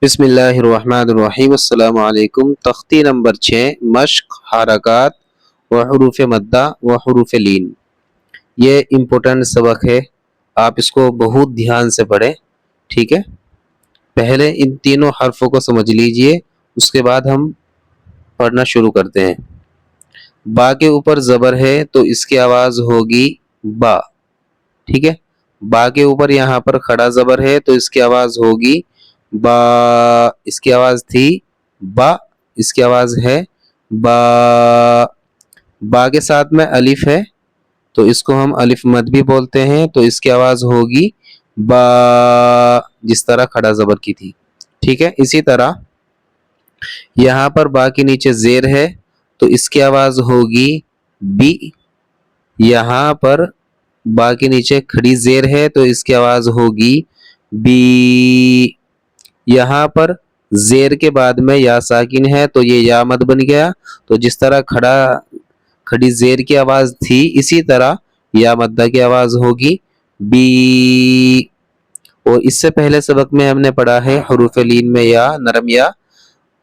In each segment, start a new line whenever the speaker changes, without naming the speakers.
بسم اللہ الرحمن الرحیم۔ السلام علیکم۔ تختی نمبر 6 مشق حرکات و حروف مدہ و حروف لین۔ یہ امپورٹنٹ سبق ہے، آپ اس کو بہت دھیان سے پڑھیں، ٹھیک ہے۔ پہلے ان تینوں حرفوں کو سمجھ لیجئے، اس کے بعد ہم پڑھنا شروع کرتے ہیں۔ با کے اوپر زبر ہے تو اس کی آواز ہوگی با، ٹھیک ہے۔ با کے اوپر یہاں پر کھڑا زبر ہے تو اس کی آواز ہوگی با، اس کی آواز تھی با، اس کی آواز ہے با۔ با کے ساتھ میں الف ہے تو اس کو ہم الف مد بھی بولتے ہیں، تو اس کی آواز ہوگی با، جس طرح کھڑا زبر کی تھی، ٹھیک ہے۔ اسی طرح یہاں پر با کے نیچے زیر ہے تو اس کی آواز ہوگی بی۔ یہاں پر با کے نیچے کھڑی زیر ہے تو اس کی آواز ہوگی بی۔ یہاں پر زیر کے بعد میں یا ساکن ہے تو یہ یا مد بن گیا، تو جس طرح کھڑی زیر کی آواز تھی اسی طرح یا مدہ کی آواز ہوگی بی۔ اور اس سے پہلے سبق میں ہم نے پڑھا ہے حروف لین میں یا نرم یا،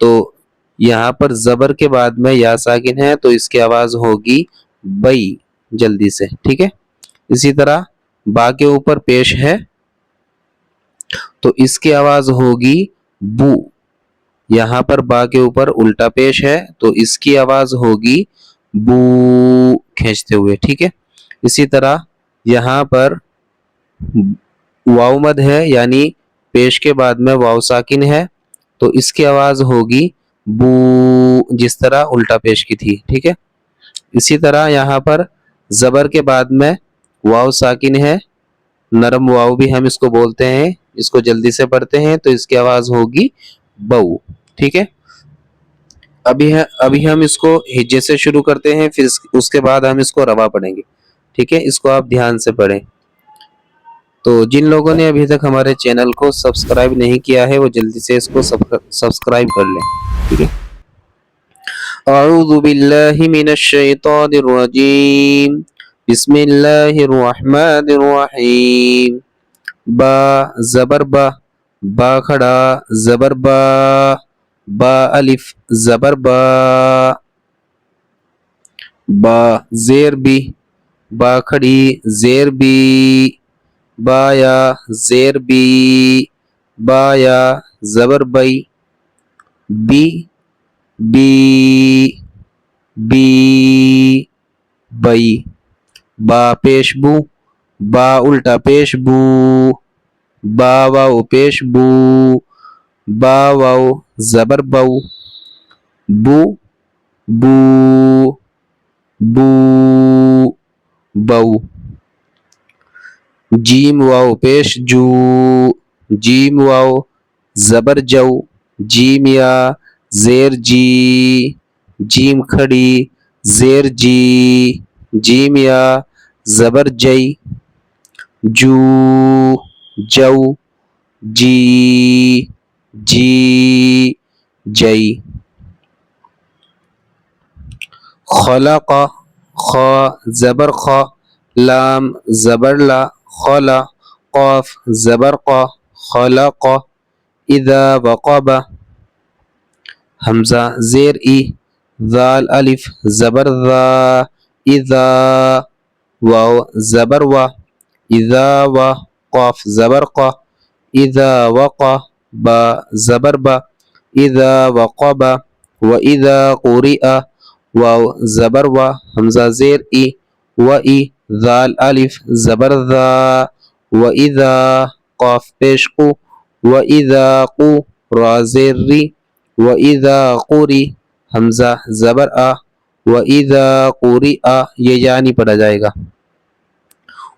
تو یہاں پر زبر کے بعد میں یا ساکن ہے تو اس کی آواز ہوگی بئی، جلدی سے، ٹھیک ہے۔ اسی طرح با کے اوپر پیش ہے تو اس کی آواز ہوگی بو۔ یہاں پر با کے اوپر الٹا پیش ہے تو اس کی آواز ہوگی بو، کھینچتے ہوئے، ٹھیک ہے۔ اسی طرح یہاں پر واو مد ہے، یعنی پیش کے بعد میں واو ساکن ہے تو اس کی آواز ہوگی بو، جس طرح الٹا پیش کی تھی، ٹھیک ہے۔ اسی طرح یہاں پر زبر کے بعد میں واو ساکن ہے، نرم واو بھی ہم اس کو بولتے ہیں، اس کو جلدی سے پڑھتے ہیں تو اس کی آواز ہوگی بو، ٹھیک ہے۔ ابھی ہم اس کو ہجے سے شروع کرتے ہیں، پھر اس کے بعد ہم اس کو روا پڑھیں گے، ٹھیک ہے۔ اس کو آپ دھیان سے پڑھیں۔ تو جن لوگوں نے ابھی تک ہمارے چینل کو سبسکرائب نہیں کیا ہے وہ جلدی سے اس کو سبسکرائب کر لیں، ٹھیک ہے۔ اعوذ باللہ من الشیطان الرجیم، بسم اللہ الرحمن الرحیم۔ با زبر با، با کھڑا زبر با، با الف زبر با۔ با زیر بی، با کھڑی زیر بی، با یا زیر بی، با یا زبر بئی، بی بی بی بئی۔ با پیش بو، با الٹا پیش بو، با واو پیش بو، با واو زبر بو، بو بو بو بو۔ جیم واو پیش جو، جیم واو زبر جو، جیم یا زیر جی، جیم کھڑی زیر جی، جیم یا زبر جئی، جو جو، جی جی جئی۔ خلق خا زبر خا، لام زبر لا، خلا، قاف زبر قا، خلق۔ اذا وقب حمزہ زیر ای، ذال الف زبر ذا، اذا واو زبر وا، اذا وا، قاف زبر قا، اذا وقع با زبر با، اذا وقب و اذا قرئ واو زبر وا، حمزہ زیر ای، و ای، ذال الف زبر ذا، و اذا قاف پیش قو، و اذا قو را زیر ری، و اذا قری حمزہ زبر آ، و اذا قرئ یہ یعنی پڑھا جائے گا۔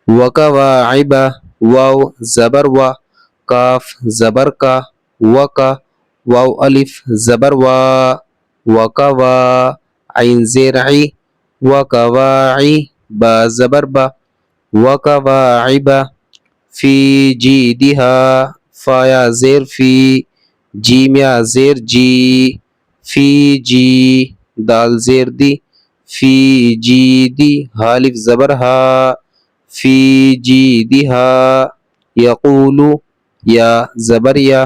وکواعب واو زبر وا، کاف زبر کا، وکا، واو الف زبر وا، وکوا، عین زیر عی، وکواعی، با زبر با، وکواعب۔ فی جیدہا، فا یا زیر فی، جیم یا زیر جی، فی جی، دال زیر دی، فی جی دی، حالف زبر ہا، فی جیدہا۔ یقول یا زبر یا،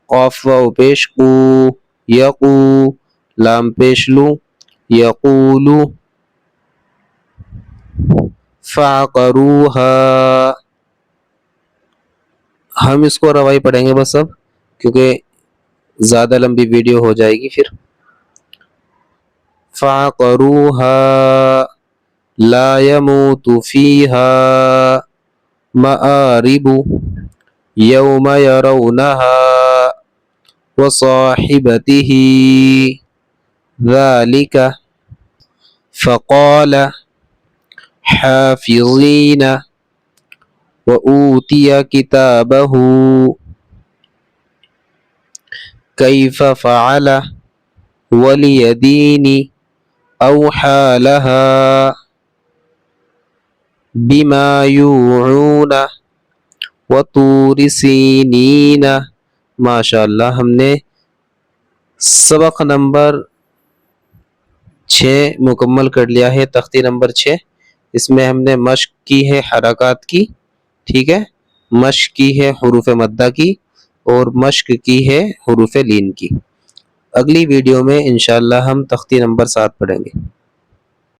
قاف واو پیش قو، یقو، لام پیش لو، یقولو، فعقروها. ہم اس کو روائی پڑھیں گے بس اب، کیونکہ زیادہ لمبی ویڈیو ہو جائے گی پھر. فعقروها لا يموت فيها مآرب يوم يرونها وصاحبته ذلك فقال حافظين وأوتي كتابه كيف فعل وليدين أوحى لها بما يوعون وطور سینین. ماشاء اللہ، ہم نے سبق نمبر 6 مکمل کر لیا ہے، تختی نمبر 6. اس میں ہم نے مشق کی ہے حرکات کی، ٹھیک ہے، مشق کی ہے حروف مدہ کی، اور مشق کی ہے حروف لین کی. اگلی ویڈیو میں انشاءاللہ ہم تختی نمبر 7 پڑھیں گے.